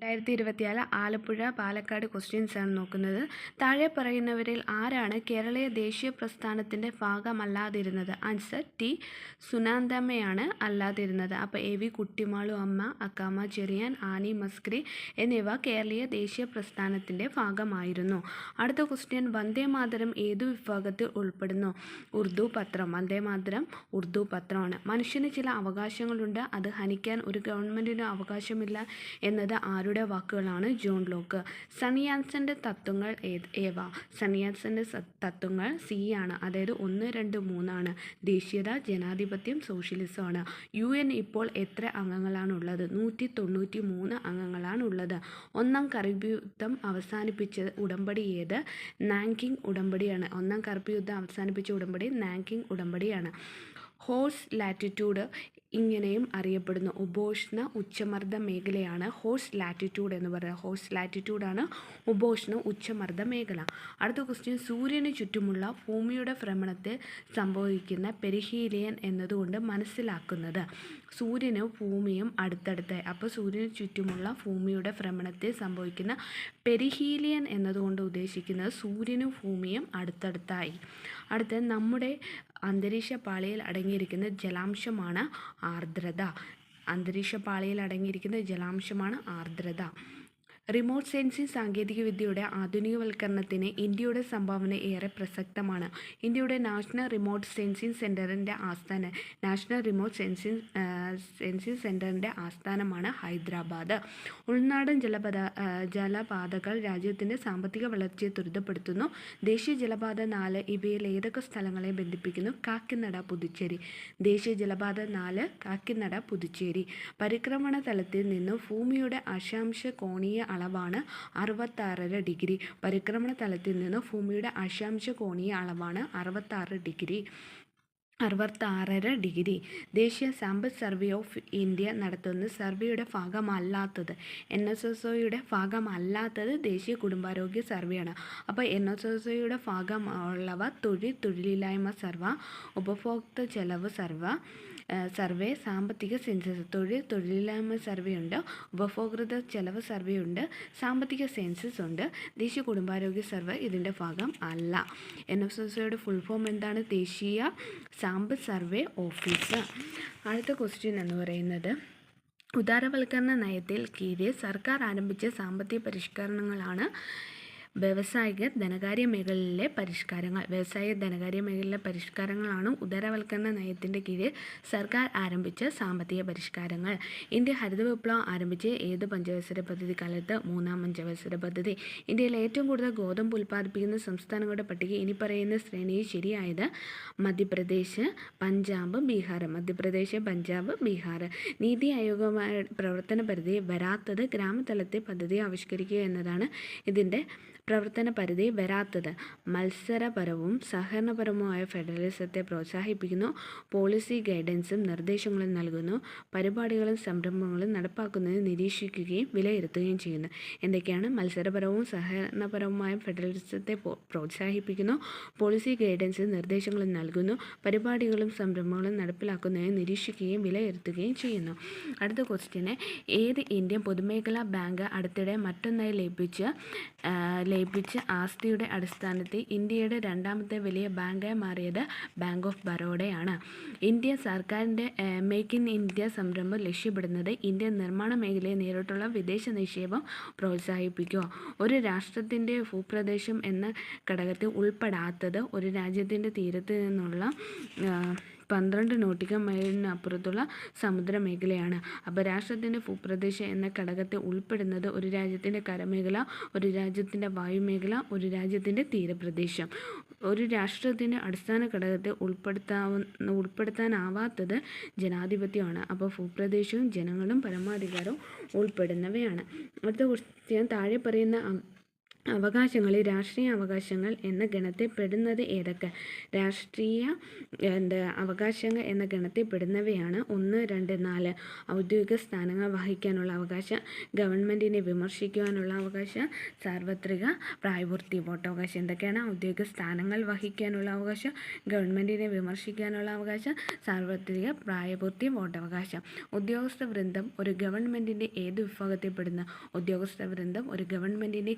2024 Alappuzha Palakkad questions ആണ് നോക്കുന്നത്. താഴെ പറയുന്നവരിൽ ആരാണ് കേരളീയ ദേശീയ പ്രസ്ഥാനത്തിൻ്റെ ഭാഗമല്ലാതിരുന്നത്? Answer T സുനന്ദമ്മയാണ് അല്ലാതിരുന്നത്. അപ്പോൾ AV കുട്ടിമാളു അമ്മ, അക്കാമ ചെറിയാൻ, ആനി മസ്കരി എന്നിവ കേരളീയ ദേശീയ പ്രസ്ഥാനത്തിൻ്റെ ഭാഗമായിരുന്നു. അടുത്ത ക്വസ്റ്റ്യൻ, വന്ദേമാതരം ഏതു വിഭാഗത്തിൽ ഉൾപ്പെടുന്നു? ഉറുദു പത്രം. വന്ദേമാതരം ഉറുദു പത്രമാണ്. മനുഷ്യന് ചില അവകാശങ്ങളുണ്ട്, അത് ഹനിക്കാൻ ഒരു ഗവൺമെൻറ്റിനും അവകാശമില്ല എന്നത് ആരുടെ വാക്കുകളാണ്? John Locke. സൺയാൻസന്റെ തത്വങ്ങൾ ഏവ? സൺയാൻസന്റെ തത്വങ്ങൾ സി ആണ്, അതായത് 1, 2, 3 ആണ്. ദേശീയത, ജനാധിപത്യം, സോഷ്യലിസമാണ്. UN ഇപ്പോൾ എത്ര അംഗങ്ങളാണുള്ളത്? 193 അംഗങ്ങളാണുള്ളത്. ഒന്നാം കറുപ്പ് യുദ്ധം അവസാനിപ്പിച്ച ഉടമ്പടി ഏത്? നാങ്കിങ് ഉടമ്പടിയാണ്. ഒന്നാം കറുപ്പ് യുദ്ധം അവസാനിപ്പിച്ച ഉടമ്പടി നാങ്കിങ് ഉടമ്പടിയാണ്. ഹോഴ്സ് ലാറ്റിറ്റ്യൂഡ് ഇങ്ങനെയും അറിയപ്പെടുന്നു. ഉപോഷ്ണ ഉച്ചമർദ്ദ മേഖലയാണ് ഹോഴ്സ് ലാറ്റിറ്റ്യൂഡ് എന്ന് പറയുന്നത്. ഹോഴ്സ് ലാറ്റിറ്റ്യൂഡാണ് ഉപോഷ്ണ ഉച്ചമർദ്ദ മേഖല. അടുത്ത ക്വസ്റ്റ്യൻ, സൂര്യന് ചുറ്റുമുള്ള ഭൂമിയുടെ ഭ്രമണത്തെ സംഭവിക്കുന്ന പെരിഹീലിയൻ എന്നതുകൊണ്ട് മനസ്സിലാക്കുന്നത്? സൂര്യനും ഭൂമിയും അടുത്തടുത്തായി. അപ്പോൾ സൂര്യന് ചുറ്റുമുള്ള ഭൂമിയുടെ ഭ്രമണത്തെ സംഭവിക്കുന്ന പെരിഹീലിയൻ എന്നതുകൊണ്ട് ഉദ്ദേശിക്കുന്നത് സൂര്യനും ഭൂമിയും അടുത്തടുത്തായി. അടുത്ത, നമ്മുടെ അന്തരീക്ഷ പാളിയിൽ അടങ്ങിയിരിക്കുന്ന ജലാംശമാണ് ആർദ്രത. അന്തരീക്ഷ പാളിയിൽ അടങ്ങിയിരിക്കുന്ന ജലാംശമാണ് ആർദ്രത. റിമോട്ട് സെൻസിംഗ് സാങ്കേതികവിദ്യയുടെ ആധുനികവൽക്കരണത്തിന് ഇന്ത്യയുടെ സംഭാവന ഏറെ പ്രസക്തമാണ്. ഇന്ത്യയുടെ നാഷണൽ റിമോട്ട് സെൻസിംഗ് സെൻറ്ററിൻ്റെ ആസ്ഥാനമാണ് ഹൈദരാബാദ്. ഉൾനാടൻ ജലപാതകൾ രാജ്യത്തിൻ്റെ സാമ്പത്തിക വളർച്ചയെ ത്വരിതപ്പെടുത്തുന്നു. ദേശീയ ജലപാത 4 ഇവയിൽ ഏതൊക്കെ സ്ഥലങ്ങളെ ബന്ധിപ്പിക്കുന്നു? കാക്കിനഡ, പുതുച്ചേരി. ദേശീയ ജലപാത 4 കാക്കിനഡ, പുതുച്ചേരി. പരിക്രമണ തലത്തിൽ നിന്നും ഭൂമിയുടെ അക്ഷാംശ കോണീയ അളവാണ് 66.5 ഡിഗ്രി. പരിക്രമണ തലത്തിൽ നിന്ന് ഭൂമിയുടെ അക്ഷാംശ കോണീയ അളവാണ് 66.5 ഡിഗ്രി. ദേശീയ സമ്പദ് സർവേ ഓഫ് ഇന്ത്യ നടത്തുന്ന സർവേയുടെ ഭാഗമല്ലാത്തത്? NSSOയുടെ ഭാഗമല്ലാത്തത് ദേശീയ കുടുംബാരോഗ്യ സർവേയാണ്. അപ്പോൾ NSSOയുടെ ഭാഗമുള്ളവ തൊഴിലില്ലായ്മ സർവേ, ഉപഭോക്തൃ ചെലവ് സർവേ, സാമ്പത്തിക സെൻസസ്. തൊഴിലില്ലായ്മ സർവേ ഉണ്ട്, ഉപഭോക്തൃ ചെലവ് സർവേ ഉണ്ട്, സാമ്പത്തിക സെൻസസ് ഉണ്ട്. ദേശീയ കുടുംബാരോഗ്യ സർവേ ഇതിൻ്റെ ഭാഗം അല്ല. NSSOയുടെ ഫുൾ ഫോം എന്താണ്? ദേശീയ സമ്പദ് സർവേ ഓഫീസ്. അടുത്ത ക്വസ്റ്റ്യൻ എന്ന് പറയുന്നത്, ഉദാരവൽക്കരണ നയത്തിൽ കീഴിൽ സർക്കാർ ആരംഭിച്ച സാമ്പത്തിക പരിഷ്കരണങ്ങളാണ് വ്യവസായിക ധനകാര്യ മേഖലയിലെ പരിഷ്കാരങ്ങളാണ് ഉദാരവൽക്കരണ നയത്തിൻ്റെ കീഴിൽ സർക്കാർ ആരംഭിച്ച സാമ്പത്തിക പരിഷ്കാരങ്ങൾ. ഇന്ത്യ ഹരിത വിപ്ലവം ആരംഭിച്ച് ഏത് പഞ്ചവത്സര പദ്ധതി കാലത്ത്? 3ാം പഞ്ചവത്സര പദ്ധതി. ഇന്ത്യയിൽ ഏറ്റവും കൂടുതൽ ഗോതമ്പ് ഉൽപ്പാദിപ്പിക്കുന്ന സംസ്ഥാനങ്ങളുടെ പട്ടിക ഇനി പറയുന്ന ശ്രേണിയിൽ ശരിയായത്? മധ്യപ്രദേശ്, പഞ്ചാബ്, ബീഹാർ. മധ്യപ്രദേശ്, പഞ്ചാബ്, ബീഹാർ. നീതി ആയോഗമായ പ്രവർത്തന പരിധി വരാത്തത്? ഗ്രാമതലത്തെ പദ്ധതി ആവിഷ്കരിക്കുക എന്നതാണ് ഇതിൻ്റെ പ്രവർത്തന പരിധി വരാത്തത്. മത്സരപരവും സഹകരണപരവുമായ ഫെഡറലിസത്തെ പ്രോത്സാഹിപ്പിക്കുന്നു. പോളിസി ഗൈഡൻസും നിർദ്ദേശങ്ങളും നൽകുന്നു. പരിപാടികളും സംരംഭങ്ങളും നടപ്പാക്കുന്നതിന് നിരീക്ഷിക്കുകയും വിലയിരുത്തുകയും ചെയ്യുന്നു. എന്തൊക്കെയാണ്? മത്സരപരവും സഹകരണപരവുമായ ഫെഡറലിസത്തെ പ്രോത്സാഹിപ്പിക്കുന്നു. പോളിസി ഗൈഡൻസും നിർദ്ദേശങ്ങളും നൽകുന്നു. പരിപാടികളും സംരംഭങ്ങളും നടപ്പിലാക്കുന്നതിന് നിരീക്ഷിക്കുകയും വിലയിരുത്തുകയും ചെയ്യുന്നു. അടുത്ത ക്വസ്റ്റ്യന്, ഏത് ഇന്ത്യൻ പൊതുമേഖലാ ബാങ്ക് അടുത്തിടെ മറ്റൊന്നായി ലയിപ്പിച്ച ആസ്തിയുടെ അടിസ്ഥാനത്തിൽ ഇന്ത്യയുടെ 2ാമത്തെ വലിയ ബാങ്കായി മാറിയത് ബാങ്ക് ഓഫ് ബറോഡയാണ്. ഇന്ത്യ സർക്കാരിൻ്റെ മേക്ക് ഇൻ ഇന്ത്യ സംരംഭം ലക്ഷ്യമിടുന്നത് ഇന്ത്യൻ നിർമ്മാണ മേഖലയെ നേരിട്ടുള്ള വിദേശ നിക്ഷേപം പ്രോത്സാഹിപ്പിക്കുക. ഒരു രാഷ്ട്രത്തിൻ്റെ ഭൂപ്രദേശം എന്ന ഘടകത്തിൽ ഉൾപ്പെടാത്തത് ഒരു രാജ്യത്തിൻ്റെ തീരത്ത് നിന്നുള്ള 12 നോട്ടിക്കൽ മൈലിനപ്പുറത്തുള്ള സമുദ്രമേഖലയാണ്. അപ്പോൾ രാഷ്ട്രത്തിൻ്റെ ഭൂപ്രദേശം എന്ന ഘടകത്തിൽ ഉൾപ്പെടുന്നത് ഒരു രാജ്യത്തിൻ്റെ കരമേഖല, ഒരു രാജ്യത്തിൻ്റെ വായുമേഖല, ഒരു രാജ്യത്തിൻ്റെ തീരപ്രദേശം. ഒരു രാഷ്ട്രത്തിൻ്റെ അടിസ്ഥാന ഘടകത്തിൽ ഉൾപ്പെടുത്താനാവാത്തത് ജനാധിപത്യമാണ്. അപ്പോൾ ഭൂപ്രദേശവും ജനങ്ങളും പരമാധികാരവും ഉൾപ്പെടുന്നവയാണ്. അടുത്ത ക്വസ്റ്റ്യൻ, താഴെ പറയുന്ന അവകാശങ്ങളിൽ രാഷ്ട്രീയ അവകാശങ്ങൾ എന്ന ഗണത്തിൽ പെടുന്നത് ഏതൊക്കെ? രാഷ്ട്രീയ അവകാശങ്ങൾ എന്ന ഗണത്തിൽ പെടുന്നവയാണ് 1, 2, 4. ഔദ്യോഗിക സ്ഥാനങ്ങൾ വഹിക്കാനുള്ള അവകാശം, ഗവൺമെൻറ്റിനെ വിമർശിക്കുവാനുള്ള അവകാശം, സാർവത്രിക പ്രായപൂർത്തി വോട്ടവകാശം. എന്തൊക്കെയാണ്? ഔദ്യോഗിക സ്ഥാനങ്ങൾ വഹിക്കാനുള്ള അവകാശം, ഗവൺമെൻറ്റിനെ വിമർശിക്കാനുള്ള അവകാശം, സാർവത്രിക പ്രായപൂർത്തി വോട്ടവകാശം. ഉദ്യോഗസ്ഥ വൃന്ദം ഒരു ഗവൺമെൻറ്റിൻ്റെ ഏത് വിഭാഗത്തിൽ പെടുന്നു? ഉദ്യോഗസ്ഥ വൃന്ദം ഒരു ഗവൺമെൻറ്റിൻ്റെ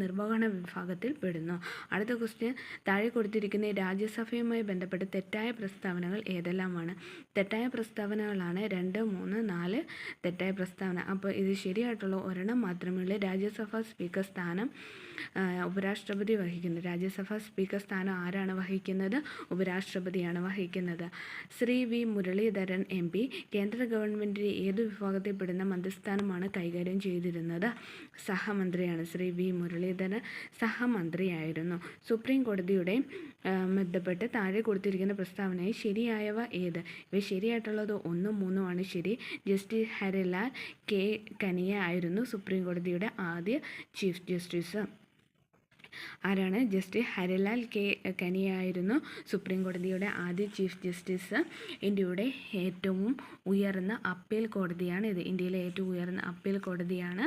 നിർവഹണ വിഭാഗത്തിൽ പെടുന്നു. അടുത്ത ക്വസ്റ്റ്യൻ, താഴെ കൊടുത്തിരിക്കുന്ന രാജ്യസഭയുമായി ബന്ധപ്പെട്ട് തെറ്റായ പ്രസ്താവനകൾ ഏതെല്ലാമാണ്? തെറ്റായ പ്രസ്താവനകളാണ് 2, 3, 4 തെറ്റായ പ്രസ്താവന. അപ്പോൾ ഇത് ശരിയായിട്ടുള്ള ഒരെണ്ണം മാത്രമേ ഉള്ളൂ. രാജ്യസഭാ സ്പീക്കർ സ്ഥാനം ഉപരാഷ്ട്രപതി വഹിക്കുന്നു. രാജ്യസഭാ സ്പീക്കർ സ്ഥാനം ആരാണ് വഹിക്കുന്നത്? ഉപരാഷ്ട്രപതിയാണ് വഹിക്കുന്നത്. ശ്രീ വി മുരളീധരൻ MP കേന്ദ്ര ഗവൺമെൻറ്റിൻ്റെ ഏത് വിഭാഗത്തിൽ പെടുന്ന മന്ത്രിസ്ഥാനമാണ് കൈകാര്യം ചെയ്തിരുന്നത്? സഹമന്ത്രിയാണ്. ശ്രീ വി മുരളീധരൻ സഹമന്ത്രിയായിരുന്നു. സുപ്രീം കോടതിയുടെ ബന്ധപ്പെട്ട് താഴെ കൊടുത്തിരിക്കുന്ന പ്രസ്താവനയിൽ ശരിയായവ ഏത്? ഇവ ശരിയായിട്ടുള്ളത് 1, 3 ആണ് ശരി. ജസ്റ്റിസ് ഹരിലാൽ K കനിയ ആയിരുന്നു സുപ്രീം കോടതിയുടെ ആദ്യ ചീഫ് ജസ്റ്റിസ്. ആരാണ്? ജസ്റ്റിസ് ഹരിലാൽ K കനിയ ആയിരുന്നു സുപ്രീം കോടതിയുടെ ആദ്യ ചീഫ് ജസ്റ്റിസ്. ഇന്ത്യയുടെ ഏറ്റവും ഉയർന്ന അപ്പീൽ കോടതിയാണ് ഇത്. ഇന്ത്യയിലെ ഏറ്റവും ഉയർന്ന അപ്പീൽ കോടതിയാണ്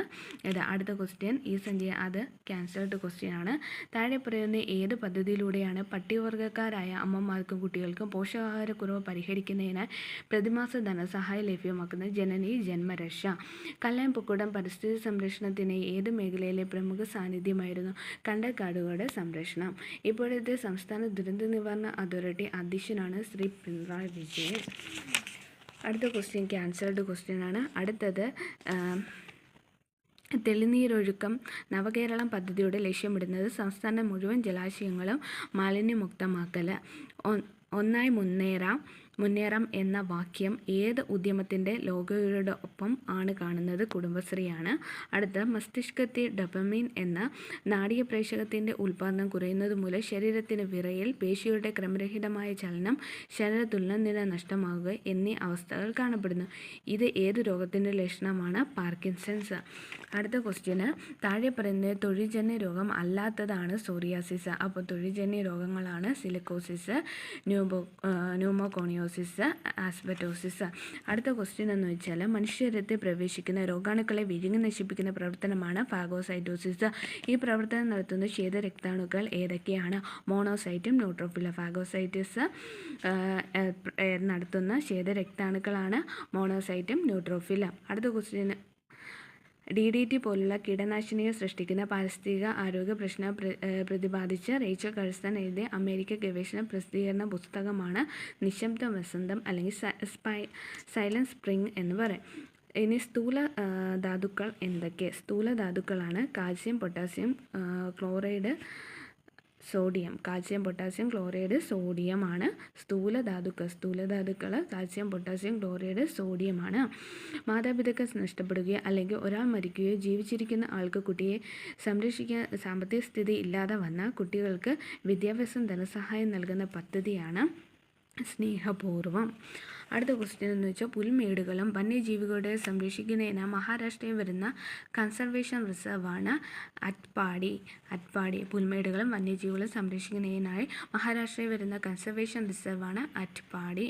ഇത്. അടുത്ത ക്വസ്റ്റ്യൻ, ഈ സംഖ്യ അത് ക്യാൻസൽഡ് ക്വസ്റ്റ്യൻ ആണ്. താഴെ പറയുന്ന ഏത് പദ്ധതിയിലൂടെയാണ് പട്ടികവർഗ്ഗക്കാരായ അമ്മമാർക്കും കുട്ടികൾക്കും പോഷകാഹാരക്കുറവ് പരിഹരിക്കുന്നതിനായി പ്രതിമാസ ധനസഹായം ലഭ്യമാക്കുന്നത്? ജനനി ജന്മരക്ഷ. കല്ലായം പൊക്കുടം പരിസ്ഥിതി സംരക്ഷണത്തിന് ഏത് മേഖലയിലെ പ്രമുഖ സാന്നിധ്യമായിരുന്നു? കണ്ടൽക്കാടുകളുടെ സംരക്ഷണം. ഇപ്പോഴത്തെ സംസ്ഥാന ദുരന്ത നിവാരണ അതോറിറ്റി അധ്യക്ഷനാണ് ശ്രീ പിണറായി വിജയൻ. അടുത്ത ക്വസ്റ്റ്യൻ ക്യാൻസൽഡ് ക്വസ്റ്റ്യൻ ആണ്. അടുത്തത്, തെളിനീരൊഴുക്കം നവകേരളം പദ്ധതിയുടെ ലക്ഷ്യമിടുന്നത് സംസ്ഥാന മുഴുവൻ ജലാശയങ്ങളും മാലിന്യമുക്തമാക്കൽ. ഒന്നായി മുന്നേറാം എന്ന വാക്യം ഏത് ഉദ്യമത്തിൻ്റെ ലോഗോയോടൊപ്പം ആണ് കാണുന്നത്? കുടുംബശ്രീയാണ്. അടുത്ത, മസ്തിഷ്കത്തിൽ ഡോപ്പമൈൻ എന്ന നാഡീയപ്രേഷകത്തിൻ്റെ ഉൽപ്പാദനം കുറയുന്നത് മൂലം ശരീരത്തിന് വിറയൽ, പേശിയുടെ ക്രമരഹിതമായ ചലനം, ശരീര തുലനനില നഷ്ടമാവുക എന്നീ അവസ്ഥകൾ കാണപ്പെടുന്നു. ഇത് ഏത് രോഗത്തിൻ്റെ ലക്ഷണമാണ്? പാർക്കിൻസൺസ്. അടുത്ത ക്വസ്റ്റ്യന്, താഴെ പറയുന്നത് തൊഴിൽജന്യ രോഗം അല്ലാത്തതാണ് സോറിയാസിസ്. അപ്പോൾ തൊഴിൽജന്യ രോഗങ്ങളാണ് സിലിക്കോസിസ്, ന്യൂമോകോണിയോസിസ്, ആസ്ബറ്റോസിസ്. അടുത്ത ക്വസ്റ്റ്യൻ എന്ന് വെച്ചാൽ, മനുഷ്യരത്തിൽ പ്രവേശിക്കുന്ന രോഗാണുക്കളെ വിഴുങ്ങി നശിപ്പിക്കുന്ന പ്രവർത്തനമാണ് ഫാഗോസൈറ്റോസിസ്. ഈ പ്രവർത്തനം നടത്തുന്ന ശ്വേതരക്താണുക്കൾ ഏതൊക്കെയാണ്? മോണോസൈറ്റും ന്യൂട്രോഫില. ഫാഗോസൈറ്റിസ് നടത്തുന്ന ശ്വേതരക്താണുക്കളാണ് മോണോസൈറ്റും ന്യൂട്രോഫില. അടുത്ത ക്വസ്റ്റ്യൻ, DDT പോലുള്ള കീടനാശിനികൾ സൃഷ്ടിക്കുന്ന പാരിസ്ഥിതിക ആരോഗ്യ പ്രശ്നം പ്രതിപാദിച്ച് റേച്ചൽ കഴ്സൺ എഴുതിയ അമേരിക്കൻ ഗവേഷണ പ്രസിദ്ധീകരണ പുസ്തകമാണ് നിശബ്ദ വസന്തം അല്ലെങ്കിൽ സൈലന്റ് സ്പ്രിംഗ് എന്ന് പറയും. ഇനി സ്ഥൂല ധാതുക്കൾ എന്തൊക്കെ? സ്ഥൂല ധാതുക്കളാണ് calcium, potassium, chloride, sodium. Calcium, potassium, chloride, സോഡിയമാണ് സ്ഥൂല ധാതുക്കൾ. കാൽസ്യം, പൊട്ടാസ്യം, ക്ലോറൈഡ്, സോഡിയമാണ്. മാതാപിതാക്കൾ നഷ്ടപ്പെടുകയോ അല്ലെങ്കിൽ ഒരാൾ മരിക്കുകയോ ജീവിച്ചിരിക്കുന്ന ആൾക്ക് കുട്ടിയെ സംരക്ഷിക്കാൻ സാമ്പത്തിക സ്ഥിതി ഇല്ലാതെ വന്നാൽ കുട്ടികൾക്ക് വിദ്യാഭ്യാസം ധനസഹായം നൽകുന്ന പദ്ധതിയാണ് സ്നേഹപൂർവം. അടുത്ത ക്വസ്റ്റ്യൻ എന്ന് വെച്ചാൽ, പുൽമേടുകളും വന്യജീവികളുടെ സംരക്ഷിക്കുന്നതിന് മഹാരാഷ്ട്രയിൽ വരുന്ന കൺസർവേഷൻ റിസർവാണ് അറ്റ്പാടി. പുൽമേടുകളും വന്യജീവികളും സംരക്ഷിക്കുന്നതിനായി മഹാരാഷ്ട്രയിൽ വരുന്ന കൺസർവേഷൻ റിസർവാണ് അറ്റ്പാടി.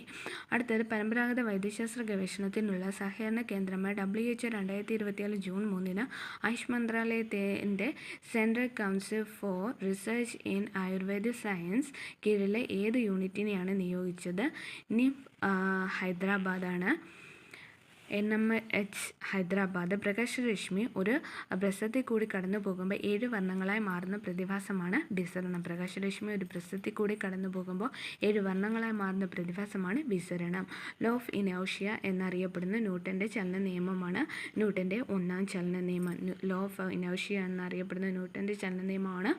അടുത്തത്, പരമ്പരാഗത വൈദ്യശാസ്ത്ര ഗവേഷണത്തിനുള്ള സഹകരണ കേന്ദ്രമായ WHO 2024 ജൂൺ 3 ആയുഷ് മന്ത്രാലയത്തിൻ്റെ central council for research in Ayurvedic science കീഴിലെ ഏത് യൂണിറ്റിനെയാണ് നിയോഗിച്ചത്? നിഫ് ഹൈദരാബാദാണ്. NMH ഹൈദരാബാദ്. പ്രകാശരശ്മി ഒരു പ്രസവത്തിൽ കൂടി കടന്നു പോകുമ്പോൾ 7 വർണ്ണങ്ങളായി മാറുന്ന പ്രതിഭാസമാണ് വിസരണം. പ്രകാശരശ്മി ഒരു പ്രസവത്തിൽ കൂടി കടന്നു പോകുമ്പോൾ 7 വർണ്ണങ്ങളായി മാറുന്ന പ്രതിഭാസമാണ് വിസരണം. ലോ ഓഫ് ഇനേർഷ്യ എന്നറിയപ്പെടുന്ന ന്യൂട്ടൻ്റെ ചലന നിയമമാണ് ന്യൂട്ടൻ്റെ ഒന്നാം ചലന നിയമം. ലോ ഓഫ് ഇനേർഷ്യ എന്നറിയപ്പെടുന്ന ന്യൂട്ടൻ്റെ ചലന നിയമമാണ്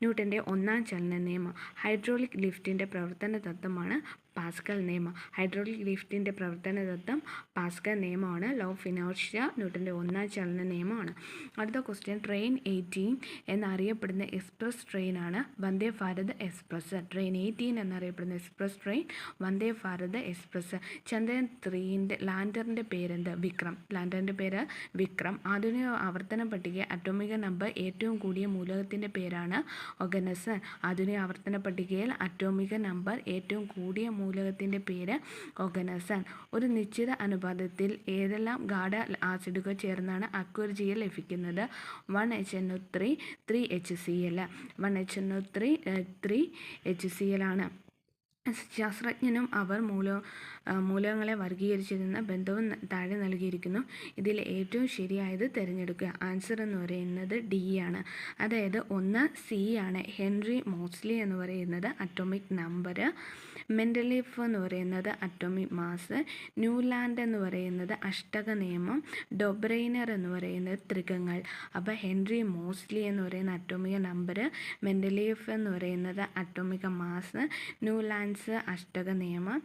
ന്യൂട്ടൻ്റെ ഒന്നാം ചലന നിയമം. ഹൈഡ്രോളിക് ലിഫ്റ്റിൻ്റെ പ്രവർത്തന തത്വമാണ് പാസ്കൽ നിയമം. ഹൈഡ്രോളിക് ലിഫ്റ്റിൻ്റെ പ്രവർത്തന തത്വം പാസ്കൽ നിയമമാണ്. ലോ ഓഫ് ഇനേർഷ്യ ന്യൂട്ടൻ്റെ ഒന്നാം ചലന നിയമമാണ്. അടുത്ത ക്വസ്റ്റ്യൻ, ട്രെയിൻ 18 എന്നറിയപ്പെടുന്ന എക്സ്പ്രസ് ട്രെയിനാണ് വന്ദേ ഭാരത് എക്സ്പ്രസ്. ട്രെയിൻ 18 എന്നറിയപ്പെടുന്ന express train Vande Bharat express. ചന്ദ്രൻ 3 ലാൻഡറിൻ്റെ പേരെന്ത്? വിക്രം. ലാൻഡറിൻ്റെ പേര് വിക്രം. ആധുനിക ആവർത്തന പട്ടിക അറ്റോമിക നമ്പർ ഏറ്റവും കൂടിയ മൂലകത്തിൻ്റെ പേരാണ് ഓഗനസൺ. ആധുനിക ആവർത്തന പട്ടികയിൽ അറ്റോമിക നമ്പർ ഏറ്റവും കൂടിയ മൂലകത്തിൻ്റെ പേര് ഓഗനസൺ. ഒരു നിശ്ചിത അനുപാതത്തിൽ ഏതെല്ലാം ഗാഢ ആസിഡുകൾ ചേർന്നാണ് അക്വർ ലഭിക്കുന്നത്? 1HNO3 3HCl. 1HNO3 3HCl ആണ്. ശാസ്ത്രജ്ഞനും അവർ മൂലകങ്ങളെ വർഗീകരിച്ചിരുന്ന ബന്ധവും താഴെ നൽകിയിരിക്കുന്നു. ഇതിൽ ഏറ്റവും ശരിയായത് തിരഞ്ഞെടുക്കുക. ആൻസർ എന്ന് പറയുന്നത് ഡി ആണ്. അതായത് 1 C ആണ്. ഹെൻറി മോസ്ലി എന്ന് പറയുന്നത് അറ്റോമിക് നമ്പർ, മെൻഡലീഫ് എന്ന് പറയുന്നത് അറ്റോമിക് മാസ്, ന്യൂലാൻഡ് എന്ന് പറയുന്നത് അഷ്ടക നിയമം, ഡൊബ്രൈനർ എന്ന് പറയുന്നത് ത്രികങ്ങൾ. അപ്പോൾ ഹെൻറി മോസ്ലി എന്ന് പറയുന്ന അറ്റോമിക നമ്പർ, മെൻഡലീഫ് എന്ന് പറയുന്നത് അറ്റോമിക മാസ്, ന്യൂലാൻഡ്സ് അഷ്ടക നിയമം,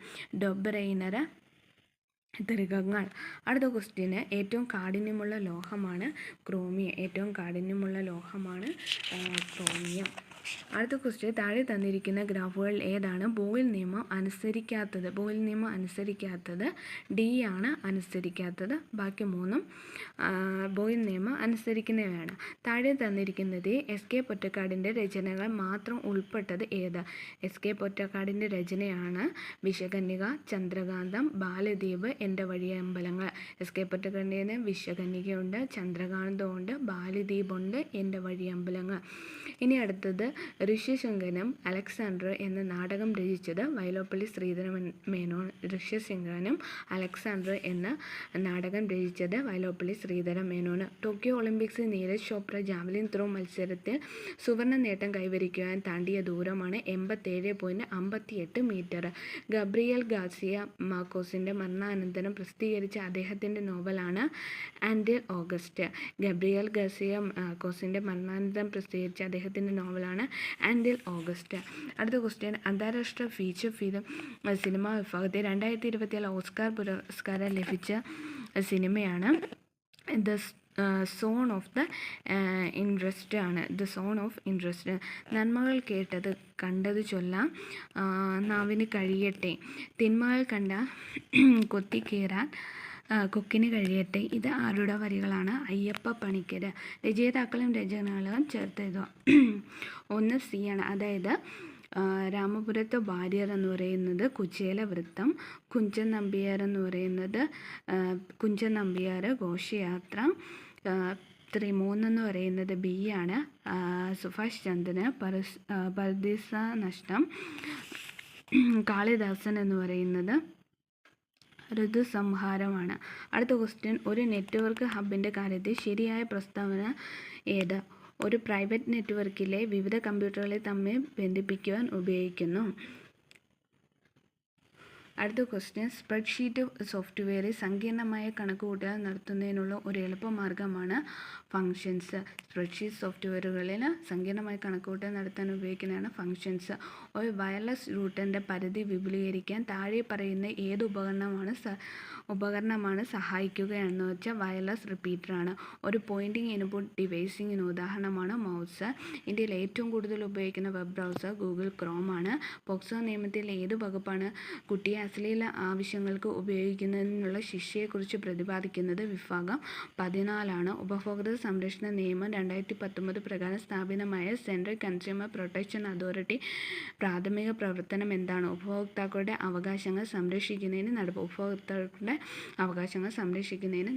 ഡൊബ്രൈനർ ത്രികങ്ങൾ. അടുത്ത ക്വസ്റ്റ്യന്, ഏറ്റവും കാഠിന്യമുള്ള ലോഹമാണ് ക്രോമിയം. ഏറ്റവും കാഠിന്യമുള്ള ലോഹമാണ് ക്രോമിയം. അടുത്ത ക്വസ്റ്റ്യൻ, താഴെ തന്നിരിക്കുന്ന ഗ്രാഫുകളിൽ ഏതാണ് ബോയിൽ നിയമം അനുസരിക്കാത്തത്? ബോയിൽ നിയമം അനുസരിക്കാത്തത് ഡി ആണ് അനുസരിക്കാത്തത്. ബാക്കി മൂന്നും ബോയിൽ നിയമം അനുസരിക്കുന്നവയാണ്. താഴെ തന്നിരിക്കുന്നത് SK പൊറ്റക്കാടിൻ്റെ രചനകൾ മാത്രം ഉൾപ്പെട്ടത് ഏത്? SK പൊറ്റക്കാടിൻ്റെ രചനയാണ് വിഷകന്യക, ചന്ദ്രകാന്തം, ബാലദ്വീപ്, എൻ്റെ വഴിയമ്പലങ്ങൾ. SK പൊറ്റക്കാടിൻ്റെ വിഷകന്യകയുണ്ട്, ചന്ദ്രകാന്തമുണ്ട്, ബാലദ്വീപുണ്ട്, എൻ്റെ വഴിയമ്പലങ്ങൾ. ഇനി അടുത്തത്, ഋഷ്യശൃംഖനും അലക്സാണ്ടർ എന്ന നാടകം രചിച്ചത് വൈലോപ്പള്ളി ശ്രീധരൻ മേനോൻ. ഋഷ്യശൃംഖനും അലക്സാണ്ടർ എന്ന നാടകം രചിച്ചത് വൈലോപ്പള്ളി ശ്രീധരൻ മേനോൻ. ടോക്കിയോ ഒളിമ്പിക്സിൽ നീരജ് ചോപ്ര ജാവലിൻ ത്രോ മത്സരത്തിൽ സുവർണ്ണ നേട്ടം കൈവരിക്കുവാൻ താണ്ടിയ ദൂരമാണ് 87.58 മീറ്റർ. ഗബ്രിയേൽ ഗാർസിയ മാർക്കോസിൻ്റെ മരണാനന്തരം പ്രസിദ്ധീകരിച്ച അദ്ദേഹത്തിൻ്റെ നോവലാണ് ആൻഡിൽ ഓഗസ്റ്റ്. ഗബ്രിയേൽ ഗാർസിയ മാർക്കോസിൻ്റെ മരണാനന്തരം പ്രസിദ്ധീകരിച്ച അദ്ദേഹത്തിൻ്റെ നോവലാണ് ആൻഡിൽ ഓഗസ്റ്റ്. അടുത്ത ക്വസ്റ്റ്യൻ, അന്താരാഷ്ട്ര ഫീച്ചർ ഫിലിം സിനിമാ വിഭാഗത്തിൽ 2024 ഓസ്കാർ പുരസ്കാരം ലഭിച്ച സിനിമയാണ് the zone of the interest ആണ്. The zone of interest. നന്മകൾ കേട്ടത് കണ്ടത് ചൊല്ലാം നാവിന് കഴിയട്ടെ, തിന്മകൾ കണ്ട കൊത്തിക്കീറാൻ കൊക്കിന് കഴിയട്ടെ. ഇത് ആരുടെ വരികളാണ്? അയ്യപ്പ പണിക്കർ. രചയിതാക്കളും രചനകളും ചേർത്ത് എഴുതുക. 1 C ആണ്. അതായത് രാമപുരത്ത് വാര്യർ എന്ന് പറയുന്നത് കുചേല വൃത്തം, കുഞ്ചൻ നമ്പ്യാർ എന്ന് പറയുന്നത് കുഞ്ചൻ നമ്പ്യാർ ഘോഷയാത്ര, 3 എന്ന് പറയുന്നത് B ആണ്. സുഭാഷ് ചന്ദ്രന് പർദിസ നഷ്ടം, കാളിദാസൻ എന്ന് പറയുന്നത് ഋതുസംഹാരമാണ്. അടുത്ത ക്വസ്റ്റ്യൻ, ഒരു നെറ്റ്വർക്ക് ഹബിൻ്റെ കാര്യത്തിൽ ശരിയായ പ്രസ്താവന ഏത്? ഒരു പ്രൈവറ്റ് നെറ്റ്വർക്കിലെ വിവിധ കമ്പ്യൂട്ടറുകളെ തമ്മിൽ ബന്ധിപ്പിക്കുവാൻ ഉപയോഗിക്കുന്നു. അടുത്ത ക്വസ്റ്റ്യൻ, സ്പ്രെഡ്ഷീറ്റ് സോഫ്റ്റ്വെയറിൽ സങ്കീർണമായ കണക്കുകൂട്ടൽ നടത്തുന്നതിനുള്ള ഒരു എളുപ്പമാർഗ്ഗമാണ് ഫങ്ഷൻസ്. സ്പ്രെഡ്ഷീറ്റ് സോഫ്റ്റ്വെയറുകളിൽ സങ്കീർണമായ കണക്കുകൂട്ടൽ നടത്താൻ ഉപയോഗിക്കുന്നതാണ് ഫങ്ഷൻസ്. ഒരു വയർലെസ് റൂട്ടറിൻ്റെ പരിധി വിപുലീകരിക്കാൻ താഴെ പറയുന്ന ഏത് ഉപകരണമാണ് സഹായിക്കുകയെന്ന് വെച്ചാൽ വയർലെസ് റിപ്പീറ്ററാണ്. ഒരു പോയിൻറ്റിംഗ് ഇൻപുട്ട് ഡിവൈസിങ്ങിന് ഉദാഹരണമാണ് മൗസ്. ഇന്ത്യയിൽ ഏറ്റവും കൂടുതൽ ഉപയോഗിക്കുന്ന വെബ് ബ്രൗസർ ഗൂഗിൾ ക്രോം ആണ്. പോക്സോ നിയമത്തിൽ ഏത് വകുപ്പാണ് കുട്ടിയെ അശ്ലീല ആവശ്യങ്ങൾക്ക് ഉപയോഗിക്കുന്നതിനുള്ള ശിക്ഷയെക്കുറിച്ച് പ്രതിപാദിക്കുന്നത്? വിഭാഗം 14 ആണ്. ഉപഭോക്തൃ സംരക്ഷണ നിയമം 2019 പ്രകാരം സ്ഥാപിതമായ സെൻട്രൽ കൺസ്യൂമർ പ്രൊട്ടക്ഷൻ അതോറിറ്റി പ്രാഥമിക പ്രവർത്തനം എന്താണ്? ഉപഭോക്താക്കളുടെ അവകാശങ്ങൾ സംരക്ഷിക്കുന്നതിന്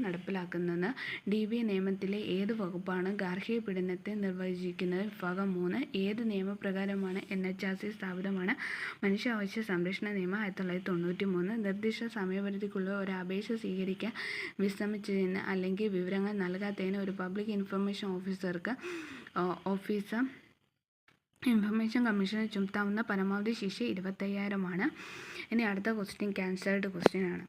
നടപ്പിലാക്കുന്നത്. DB നിയമത്തിലെ ഏത് വകുപ്പാണ് ഗാർഹിക പീഡനത്തെ നിർവചിക്കുന്നത്? വിഭാഗം 3. ഏത് നിയമപ്രകാരമാണ് NHRC സ്ഥാപിതമാണ്? മനുഷ്യാവകാശ സംരക്ഷണ നിയമം 1993. നിർദ്ദിഷ്ട സമയപരിധിക്കുള്ള ഒരു അപേക്ഷ സ്വീകരിക്കാൻ വിസമ്മതിച്ചതിന് അല്ലെങ്കിൽ വിവരങ്ങൾ നൽകാത്തതിന് ഒരു പബ്ലിക് ഇൻഫർമേഷൻ ഓഫീസർ ഇൻഫർമേഷൻ കമ്മീഷന് ചുമത്താവുന്ന പരമാവധി ശിക്ഷ 25,000 ആണ്. ഇനി അടുത്ത ക്വസ്റ്റ്യൻ ക്യാൻസൽഡ് ക്വസ്റ്റ്യൻ ആണ്.